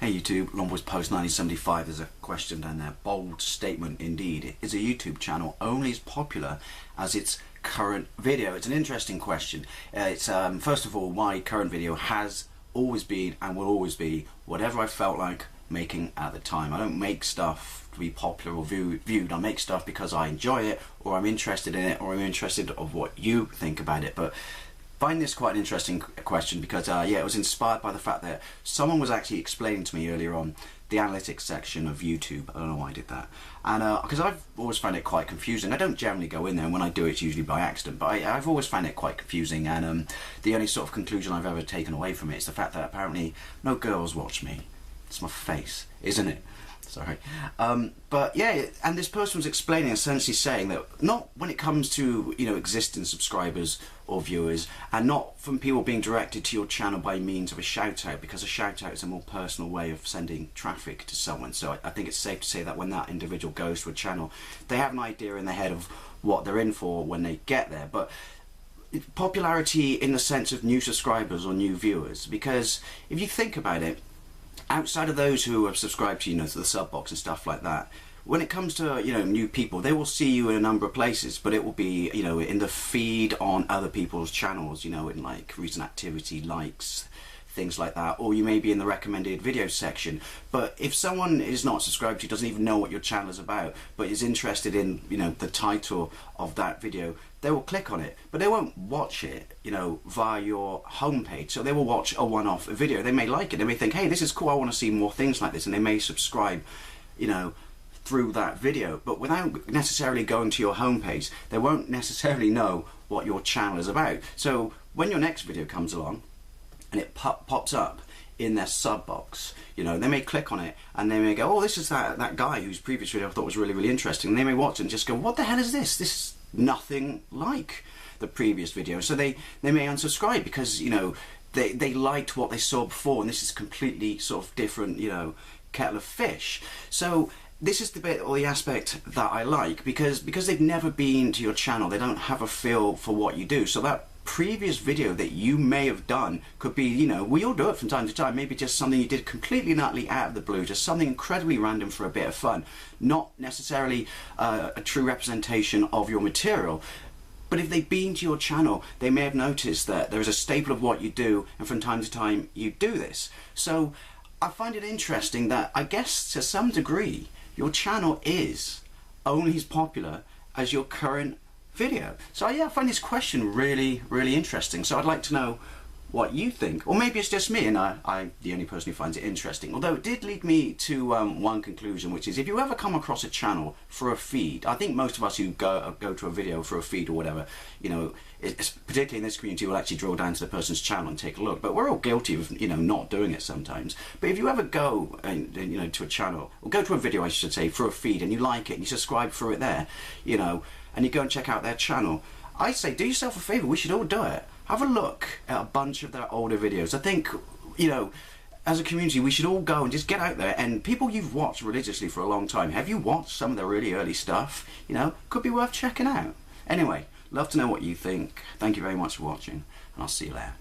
Hey YouTube, Longboys Post 1975, there's a question down there. Bold statement indeed. Is a YouTube channel only as popular as its current video? It's an interesting question. It's first of all, my current video has always been and will always be whatever I felt like making at the time. I don't make stuff to be popular or viewed. I make stuff because I enjoy it, or I'm interested in it, or I'm interested of what you think about it. But I find this quite an interesting question because yeah, it was inspired by the fact that someone was actually explaining to me earlier on the analytics section of YouTube. I don't know why I did that, and because I've always found it quite confusing. I don't generally go in there, and when I do it's usually by accident, but I've always found it quite confusing, and the only sort of conclusion I've ever taken away from it is the fact that apparently no girls watch me. It's my face, isn't it? Sorry. But yeah, and this person was explaining, essentially saying that not when it comes to, you know, existing subscribers or viewers, and not from people being directed to your channel by means of a shout out, because a shout out is a more personal way of sending traffic to someone. So I think it's safe to say that when that individual goes to a channel, they have an idea in their head of what they're in for when they get there. But popularity in the sense of new subscribers or new viewers, because if you think about it, outside of those who have subscribed to, you know, to the sub box and stuff like that, when it comes to, you know, new people, they will see you in a number of places, but it will be, you know, in the feed on other people's channels, you know, in like recent activity, likes, things like that, or you may be in the recommended video section. But if someone is not subscribed to you, doesn't even know what your channel is about, but is interested in, you know, the title of that video, they will click on it, but they won't watch it, you know, via your homepage. So they will watch a one-off video. They may like it, they may think, hey, this is cool, I want to see more things like this, and they may subscribe, you know, through that video. But without necessarily going to your homepage, they won't necessarily know what your channel is about. So when your next video comes along and it pops up in their sub box, you know, they may click on it and they may go, oh, this is that guy whose previous video I thought was really interesting, and they may watch it and just go, what the hell is this? This is nothing like the previous video. So they may unsubscribe because, you know, they liked what they saw before, and this is completely sort of different, you know, kettle of fish. So this is the bit or the aspect that I like, because they've never been to your channel, they don't have a feel for what you do. So that previous video that you may have done could be, you know, we all do it from time to time, maybe just something you did completely and utterly out of the blue, just something incredibly random for a bit of fun, not necessarily a true representation of your material. But if they've been to your channel, they may have noticed that there is a staple of what you do, and from time to time you do this. So I find it interesting that, I guess to some degree, your channel is only as popular as your current video. So yeah, I find this question really interesting. So I'd like to know what you think, or maybe it's just me and I'm the only person who finds it interesting. Although it did lead me to one conclusion, which is if you ever come across a channel for a feed, I think most of us who go to a video for a feed or whatever, you know, particularly in this community, will actually drill down to the person's channel and take a look. But we're all guilty of, you know, not doing it sometimes. But if you ever go and you know, to a channel, or go to a video I should say, for a feed, and you like it and you subscribe through it there, you know, and you go and check out their channel, I say do yourself a favor, we should all do it. Have a look at a bunch of their older videos. I think, you know, as a community we should all go and just get out there, and people you've watched religiously for a long time, have you watched some of the really early stuff? You know, could be worth checking out. Anyway, love to know what you think. Thank you very much for watching, and I'll see you later.